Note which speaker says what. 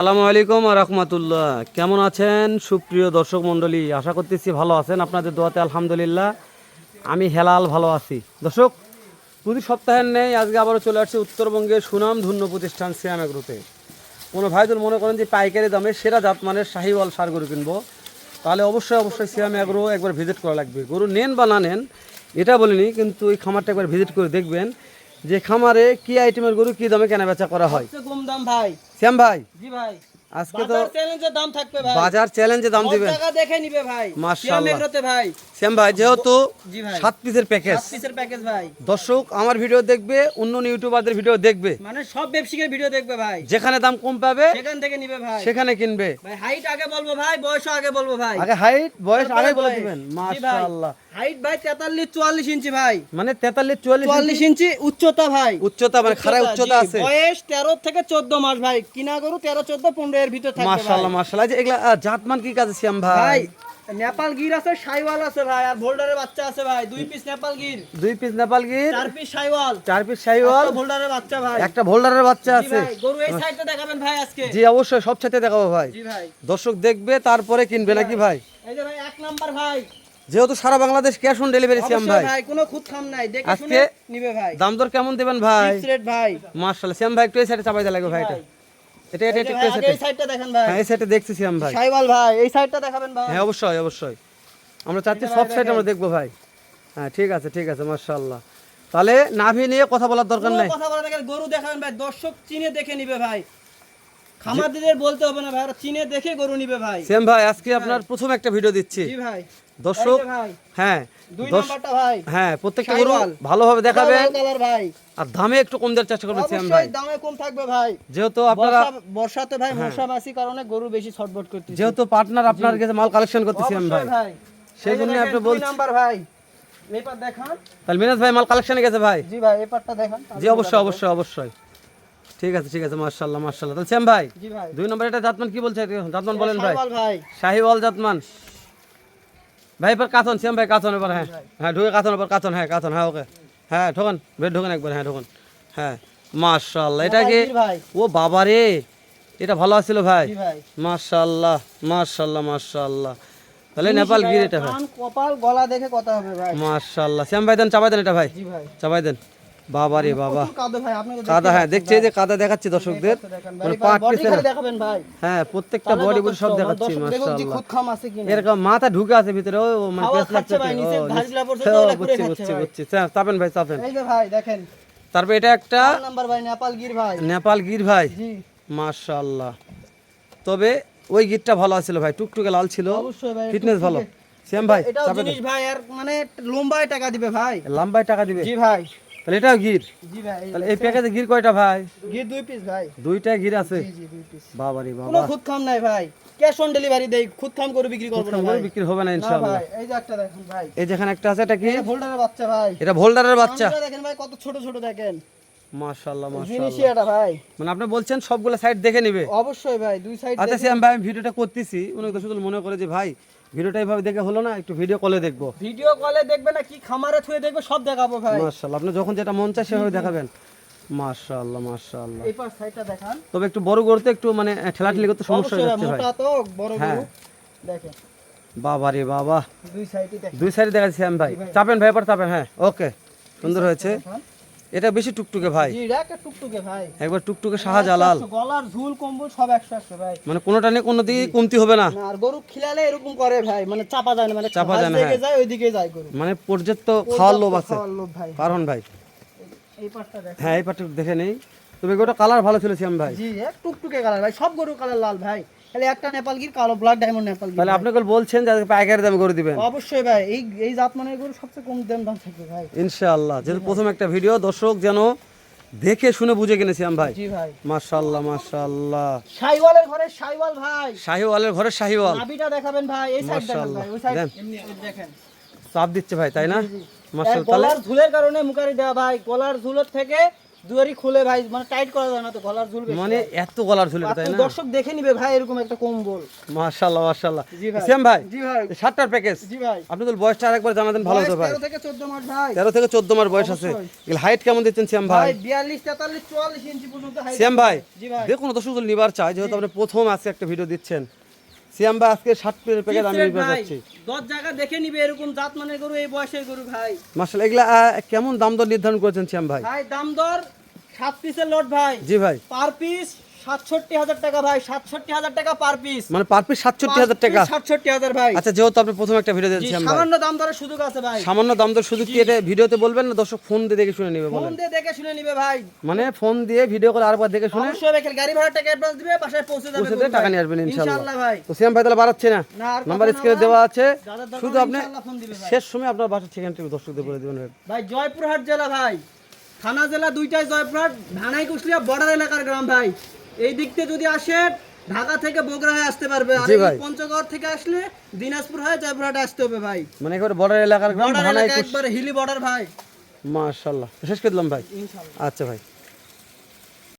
Speaker 1: আসসালামু আলাইকুম ওয়া রাহমাতুল্লাহ। কেমন আছেন সুপ্রিয় দর্শক মণ্ডলী? আশা করতেছি ভালো আছেন, আপনাদের দোয়াতে আলহামদুলিল্লাহ আমি হেলাল ভালো আছি। দর্শক, প্রতি সপ্তাহের নেই আজকে আবারও চলে আসছে উত্তরবঙ্গের সুনাম ধন্য প্রতিষ্ঠান সিয়াম এগ্রোতে। কোনো ভাইদের মনে করেন যে পাইকারি দামে সেরা জাতমানের শাহিওয়াল সার গরু কিনবো, তাহলে অবশ্যই সিয়াম এগ্রো একবার ভিজিট করা লাগবে। গরু নেন বা না নেন এটা বলিনি, কিন্তু এই খামারটা একবার ভিজিট করে দেখবেন যে খামারে কি আইটেমের গরু কি দামে কেনা বেচা করা হয়।
Speaker 2: কম দাম ভাই।
Speaker 1: শ্যাম ভাই,
Speaker 2: জি ভাই,
Speaker 1: আজকে তো
Speaker 2: চ্যালেঞ্জের দাম থাকবে ভাই,
Speaker 1: বাজার চ্যালেঞ্জে দাম দিবেন।
Speaker 2: টাকা দেখে নিবে ভাই
Speaker 1: মাশাআল্লাহ
Speaker 2: ভাই।
Speaker 1: শ্যাম ভাই, যেহেতু
Speaker 2: জি ভাই
Speaker 1: 7 পিসের প্যাকেজ,
Speaker 2: 7 পিসের প্যাকেজ ভাই,
Speaker 1: দর্শক আমার ভিডিও দেখবে, অন্য ইউটিউবারদের ভিডিও দেখবে,
Speaker 2: মানে সব ব্যবসায়ীর ভিডিও দেখবে ভাই,
Speaker 1: যেখানে দাম কম পাবে
Speaker 2: সেখান থেকে নিবে ভাই,
Speaker 1: সেখানে কিনবে
Speaker 2: ভাই। হাইট আগে বলবো ভাই, বয়সও আগে বলবো ভাই।
Speaker 1: আগে হাইট বয়স
Speaker 2: তারপরে
Speaker 1: আগে বলে
Speaker 2: বয়স।
Speaker 1: দিবেন।
Speaker 2: জি ভাই।
Speaker 1: মাশাআল্লাহ,
Speaker 2: হাইট ভাই 43 44 ইঞ্চি ভাই,
Speaker 1: মানে 43 44
Speaker 2: ইঞ্চি উচ্চতা ভাই,
Speaker 1: উচ্চতা, মানে খাড়া উচ্চতা
Speaker 2: জি।
Speaker 1: আছে।
Speaker 2: বয়স 13 থেকে 14 মাস ভাই, কিনা গরু 13 14 15 এর ভিতর থাকবে ভাই।
Speaker 1: মাশাআল্লাহ যে এগুলা জাতমান কি কাজে শ্যাম ভাই?
Speaker 2: ভাই নেপাল গির আছে, শাইওয়াল আছে ভাই, আর ভোল্ডারের বাচ্চা আছে ভাই। 2 piece Nepal Gir,
Speaker 1: 2 piece Nepal Gir,
Speaker 2: 4 piece Sahiwal,
Speaker 1: 4 piece Sahiwal,
Speaker 2: একটা ভোল্ডারের বাচ্চা ভাই,
Speaker 1: একটা ভোল্ডারের বাচ্চা
Speaker 2: জি
Speaker 1: আছে।
Speaker 2: ভাই। গরু এই সাইডটা দেখাবেন ভাই আজকে।
Speaker 1: জি অবশ্যই সব সাথে দেখাবো ভাই,
Speaker 2: জি ভাই।
Speaker 1: দর্শক দেখবে তারপরে কিনবে নাকি ভাই?
Speaker 2: এই যে ভাই 1 নাম্বার ভাই,
Speaker 1: যেহেতু সারা বাংলাদেশ ক্যাশ অন ডেলিভারি শ্যাম
Speaker 2: অবশ্যই
Speaker 1: ভাই,
Speaker 2: ভাই কোনো খুদ খাম নাই, দেখে
Speaker 1: আজকে
Speaker 2: শুনে নিবে ভাই।
Speaker 1: দাম দর কেমন দেবেন ভাই?
Speaker 2: ফিক্স রেট ভাই।
Speaker 1: মাশাআল্লাহ শ্যাম ভাই, একটু এই সাইডে চাপাই দিয়ে লাগবে ভাই। এটা এটা
Speaker 2: এই যে
Speaker 1: একটু
Speaker 2: ভাই,
Speaker 1: এই
Speaker 2: আগে
Speaker 1: সাইডে,
Speaker 2: এই সাইডটা দেখেন ভাই,
Speaker 1: হ্যাঁ এই সাইডে দেখছি শ্যাম ভাই।
Speaker 2: শাইওয়াল ভাই এই সাইডটা দেখাবেন ভাই।
Speaker 1: হ্যাঁ অবশ্যই আমরা চাচ্ছি সব সাইড আমরা দেখবো ভাই। হ্যাঁ ঠিক আছে মাশাআল্লাহ। তাহলে নাভি নিয়ে কথা বলার দরকার নাই,
Speaker 2: কথা বলা দেখেন, গরু দেখাবেন ভাই, দর্শক চিনে দেখে নিবে ভাই। খামারদের বলতে হবে না ভাই, ওরা চিনে দেখে গরু নিবে ভাই।
Speaker 1: শ্যাম ভাই আজকে আপনার প্রথম একটা ভিডিও দিচ্ছি
Speaker 2: জি ভাই।
Speaker 1: দর্শক।
Speaker 2: এই যে ভাই
Speaker 1: হ্যাঁ
Speaker 2: 2 নাম্বারটা ভাই,
Speaker 1: হ্যাঁ প্রত্যেকটা গরু
Speaker 2: শাহিওয়াল।
Speaker 1: ভালোভাবে দেখাবেন,
Speaker 2: লাল কালার ভাই,
Speaker 1: আর দামে একটু কম দেওয়ার চেষ্টা করবেন শ্যাম ভাই।
Speaker 2: অবশ্যই দামে কম থাকবে ভাই।
Speaker 1: যেহেতু আপনারা
Speaker 2: বর্ষাতে ভাই মশা মাছি কারণে গরু বেশি ছটফট করতেছে।
Speaker 1: যেহেতু পার্টনার আপনার কাছে মাল কালেকশন করতে শ্যাম ভাই,
Speaker 2: অবশ্যই ভাই,
Speaker 1: সেই জন্য আপনি
Speaker 2: 2
Speaker 1: বলছেন।
Speaker 2: নাম্বার ভাই, এপার দেখান।
Speaker 1: তাহলে মিনাজ ভাই মাল কালেকশনে গেছে ভাই?
Speaker 2: জি ভাই এপারটা দেখান।
Speaker 1: জি অবশ্যই ঠিক আছে মাশাআল্লাহ। তাহলে শ্যাম ভাই
Speaker 2: জি ভাই
Speaker 1: 2 নম্বর এটা জাতমান কি বলছে? জাতমান বলেন ভাই।
Speaker 2: শাইওয়াল ভাই,
Speaker 1: শাহিওয়াল জাতমান ভাই। এবার কাতন শ্যাম ভাই, কাতন এবার। হ্যাঁ ঢুকে কাতন, এবার কাতন। হ্যাঁ ওকে, হ্যাঁ ঢোকান বেড, ঢোকান একবার, হ্যাঁ ঢোকান। হ্যাঁ মাশাআল্লাহ, এটা কি?
Speaker 2: জি ভাই।
Speaker 1: ও বাবা রে, এটা ভালো আছিল ভাই।
Speaker 2: জি ভাই
Speaker 1: মাশাআল্লাহ। তাহলে নেপাল গির এটা ভাই।
Speaker 2: কান কপাল গলা দেখে কথা হবে ভাই।
Speaker 1: মাশাআল্লাহ শ্যাম ভাই দেন, চাপাই দেন এটা ভাই,
Speaker 2: জি ভাই।
Speaker 1: চাপাই দেন। বাবা রে বাবা,
Speaker 2: প্রচুর কাদা ভাই, আপনি তো
Speaker 1: কাদা। হ্যাঁ দেখছি, এই যে কাদা দেখাচ্ছি দর্শকদের,
Speaker 2: দেখেন
Speaker 1: মানে
Speaker 2: ভাই,
Speaker 1: 5
Speaker 2: বডি
Speaker 1: পিসের।
Speaker 2: খালি দেখাবেন ভাই।
Speaker 1: হ্যাঁ প্রত্যেকটা বডি বডি সব দেখাচ্ছি
Speaker 2: দর্শক দেখুন যে
Speaker 1: মাশাআল্লাহ।
Speaker 2: খুদ খাম আছে কিনা।
Speaker 1: এরকম মাথা ঢুকে আছে ভিতরে, ও মানে
Speaker 2: খাওয়া
Speaker 1: পেঁচ লাগছে
Speaker 2: খাচ্ছে ভাই, নিচে ঘাসগুলা পড়ছে তো ওরা ঘুরে খাচ্ছে ভাই।
Speaker 1: বুঝছি। চাপেন ভাই, চাপেন।
Speaker 2: এই যে ভাই দেখেন,
Speaker 1: তারপর এটা একটা
Speaker 2: 4 নাম্বার ভাই নেপাল গির ভাই।
Speaker 1: নেপাল গির ভাই,
Speaker 2: জি
Speaker 1: মাশাআল্লাহ। তবে ওই গিরটা ভালো আছিল ভাই, টুকটুকে লাল ছিল,
Speaker 2: অবশ্যই ভাই,
Speaker 1: ফিটনেস ভালো। শ্যাম ভাই
Speaker 2: এটাও
Speaker 1: চাপেন,
Speaker 2: জিনিস ভাই, আর মানে লম্বায় টাকা দিবে ভাই।
Speaker 1: লম্বায় টাকা দিবে।
Speaker 2: জি ভাই।
Speaker 1: তাহলে এটাও গির।
Speaker 2: জি ভাই।
Speaker 1: তাহলে এই প্যাকেজে গির কয়টা ভাই?
Speaker 2: গির 2 পিস ভাই।
Speaker 1: 2টা গির আছে।
Speaker 2: জি 2 পিস।
Speaker 1: বাবা রে বাবা,
Speaker 2: কোনো খুদ খাম নাই ভাই, ক্যাশ অন ডেলিভারি দেই, খুদ খাম করে বিক্রি করব না
Speaker 1: কম
Speaker 2: ভাই।
Speaker 1: করে বিক্রি হবে না
Speaker 2: না
Speaker 1: ইনশাআল্লাহ।
Speaker 2: ভাই, এই যে একটা দেখেন ভাই,
Speaker 1: এই যেখানে একটা আছে, এটা কি?
Speaker 2: এই ভোল্ডারের বাচ্চা ভাই,
Speaker 1: এটা ভোল্ডারের বাচ্চা।
Speaker 2: কানটা দেখেন ভাই কত ছোট ছোট দেখেন,
Speaker 1: মাশাআল্লাহ
Speaker 2: জিনিসই এটা ভাই।
Speaker 1: মানে আপনি বলছেন সবগুলো সাইড দেখে নিবে?
Speaker 2: অবশ্যই ভাই, 2 সাইড
Speaker 1: আচ্ছা শ্যাম ভাই, আমি ভিডিওটা করতেছি, অনেক দর্শক মনে করে যে ভাই ভিডিওটা এইভাবে দেখে হলো না, একটু ভিডিও কলে দেখবো।
Speaker 2: ভিডিও কলে দেখবে না কি খামারে থুয়ে দেখবে, সব দেখাবো ভাই।
Speaker 1: মাশাআল্লাহ, আপনি যখন যেটা মন চায় সেভাবে দেখাবেন। মাশাআল্লাহ।
Speaker 2: এই পাশ সাইডটা দেখান।
Speaker 1: তবে একটু বড় গরুতে একটু মানে ঠেলাঠেলি করতে সমস্যা হয়ে
Speaker 2: অবশ্যই
Speaker 1: যাচ্ছে ভাই।
Speaker 2: মোটা তো বড়
Speaker 1: হ্যাঁ।
Speaker 2: গরু দেখেন,
Speaker 1: বাবা রে বাবা,
Speaker 2: 2 সাইডই দেখেন।
Speaker 1: 2 সাইডে দেখাচ্ছি শ্যাম ভাই। চাপেন ভাই, এবার চাপেন। হ্যাঁ ওকে, সুন্দর হয়েছে। এটা বেশি টুকটুকে ভাই,
Speaker 2: জি এটা একটা টুকটুকে ভাই,
Speaker 1: একবার টুকটুকে শাহজালাল,
Speaker 2: গলার ঝুল কম্বল সব 100 ভাই।
Speaker 1: মানে কোনোটা নিয়ে কোনো দিকে কমতি হবে না।
Speaker 2: না আর গরু খিলালে এরকম করে ভাই, মানে চাপা যায় না, মানে
Speaker 1: চাপা যায় না,
Speaker 2: দিকে
Speaker 1: হ্যাঁ।
Speaker 2: যায় ওইদিকে যায় গরু।
Speaker 1: মানে পর্যাপ্ত খাওয়ার লোভ আছে
Speaker 2: খাওয়ার লোভ ভাই।
Speaker 1: কারণ ভাই।
Speaker 2: এই পাশটা দেখেন।
Speaker 1: হ্যাঁ এই পাটটা দেখে নেই। তবে গোটা কালার ভালো ছিল শ্যাম ভাই।
Speaker 2: জি এক টুকটুকে কালার ভাই, সব গরু কালার লাল ভাই, খালি একটা নেপাল গির কালো, ব্ল্যাক ডায়মন্ড নেপাল গির।
Speaker 1: তাহলে আপনি বলছেন যে আজকে পাইকারি দামে করে দিবেন?
Speaker 2: অবশ্যই ভাই, এই জাতমানের গরু সবচেয়ে কম দাম থাকবে ভাই
Speaker 1: ইনশাআল্লাহ। যেহেতু প্রথম একটা ভিডিও, দর্শক যেন দেখে শুনে বুঝে কিনে শ্যাম ভাই।
Speaker 2: জি ভাই।
Speaker 1: মাশাআল্লাহ।
Speaker 2: শাইওয়ালের ঘরে শাইওয়াল ভাই,
Speaker 1: শাহিওয়ালের ঘরে শাহিওয়াল।
Speaker 2: নাভিটা দেখাবেন ভাই, এই সাইড দেখেন ভাই, ওই সাইড
Speaker 1: দেন।
Speaker 2: এমনি দেখেন,
Speaker 1: চাপ দিচ্ছে ভাই, তাই না?
Speaker 2: জি।
Speaker 1: মাশাআল্লাহ।
Speaker 2: গলার ঝুলের কারণে মুখারি দেওয়া ভাই, গলার ঝুলের থেকে দুয়ারি খুলে ভাই মানে টাইট করা যায় না তো গলার ঝুল বেশি
Speaker 1: মানে এত গলার ঝুলে তাই
Speaker 2: আপনি
Speaker 1: না?
Speaker 2: দর্শক দেখে নিবে ভাই এরকম একটা কম্বল।
Speaker 1: মাশাআল্লাহ মাশাআল্লাহ।
Speaker 2: জি ভাই।
Speaker 1: সিয়াম ভাই,
Speaker 2: জি ভাই।
Speaker 1: এই শার্টটার প্যাকেজ
Speaker 2: জি ভাই।
Speaker 1: আপনি তো বয়সটা আরেকবার জানাতেন ভালো হতো ভাই।
Speaker 2: 13 থেকে 14 মাস ভাই।
Speaker 1: 13 থেকে 14 মাস বয়স আছে। এর হাইট কেমন দিচ্ছেন সিয়াম ভাই?
Speaker 2: ভাই 42 43 44 ইঞ্চি পর্যন্ত হাইট।
Speaker 1: সিয়াম ভাই,
Speaker 2: জি ভাই।
Speaker 1: দেখুন দর্শক যদি নিবার চাই, যেহেতু আপনি প্রথম আজকে একটা ভিডিও দিচ্ছেন, সিয়াম ভাই আজকে শার্ট প্যাকেজ আমি নিবার
Speaker 2: ভাই
Speaker 1: যাচ্ছি।
Speaker 2: 10 জায়গা দেখে নিবে এরকম জাত মানের গরু এই বয়সের গরু ভাই।
Speaker 1: মাশাআল্লাহ, এগুলা কেমন দাম দর নির্ধারণ করেছেন সিয়াম ভাই?
Speaker 2: ভাই দাম দর 7 পিসের লট ভাই।
Speaker 1: জি ভাই।
Speaker 2: পার পিস ৬৭,০০০ টাকা ভাই, ৬৭,০০০ টাকা পার পিস।
Speaker 1: মানে পার পিস ৬৭,০০০ টাকা।
Speaker 2: ৬৭,০০০ ভাই।
Speaker 1: আচ্ছা, যেহেতু আপনি প্রথম একটা ভিডিও
Speaker 2: জি,
Speaker 1: দিয়েছেন ভাই,
Speaker 2: সামান্য দাম দরের সুযোগ আছে ভাই।
Speaker 1: সামান্য দাম দর শুধু কি এটা ভিডিওতে বলবেন না দর্শক ফোন দিয়ে দেখে শুনে নেবে
Speaker 2: ফোন
Speaker 1: বলেন?
Speaker 2: দিয়ে দেখে শুনে নিবে ভাই।
Speaker 1: মানে ফোন দিয়ে ভিডিও করে আরেকবার দেখে শুনে
Speaker 2: অবশ্যই ভাই, গাড়ি ভাড়া টাকা অ্যাডভান্স দিবে, বাসায় পৌঁছে যাবে
Speaker 1: পৌঁছে
Speaker 2: গরু
Speaker 1: দিয়ে টাকা
Speaker 2: ভাই।
Speaker 1: নিয়ে আসবেন ইনশাআল্লাহ।
Speaker 2: ইনশাআল্লাহ ভাই।
Speaker 1: তো সিয়াম ভাই তাহলে বাড়াচ্ছে না,
Speaker 2: না, আর কথা
Speaker 1: নাম্বার
Speaker 2: না
Speaker 1: স্ক্রিনে
Speaker 2: ভাই।
Speaker 1: দেওয়া আছে,
Speaker 2: যাদের দরকার
Speaker 1: শুধু আপনি
Speaker 2: ইনশাআল্লাহ ফোন দিবে ভাই।
Speaker 1: শেষ সময় আপনার বাসার ঠিকানাটা দর্শকদের বলে দিবেন।
Speaker 2: ভাই জয়পুরহাট জেলা ভাই, থানা জেলা দুইটাই জয়পুরহাট, ধানাই কুষ্টিয়া বর্ডার এলাকার গ্রাম ভাই। এই দিক থেকে যদি আসে ঢাকা থেকে বগুড়া হয়ে আসতে পারবে, আর
Speaker 1: জি
Speaker 2: এই
Speaker 1: ভাই।
Speaker 2: পঞ্চগড় থেকে আসলে দিনাজপুর হয়ে জয়পুরহাটে আসতে হবে ভাই।
Speaker 1: মানে একেবারে বর্ডার এলাকার গ্রাম
Speaker 2: বর্ডার
Speaker 1: ধানাই
Speaker 2: এলাকা একবারে হিলি বর্ডার ভাই।
Speaker 1: মাশাআল্লাহ। শেষ করে দিলাম ভাই।
Speaker 2: ইনশাআল্লাহ।
Speaker 1: আচ্ছা ভাই।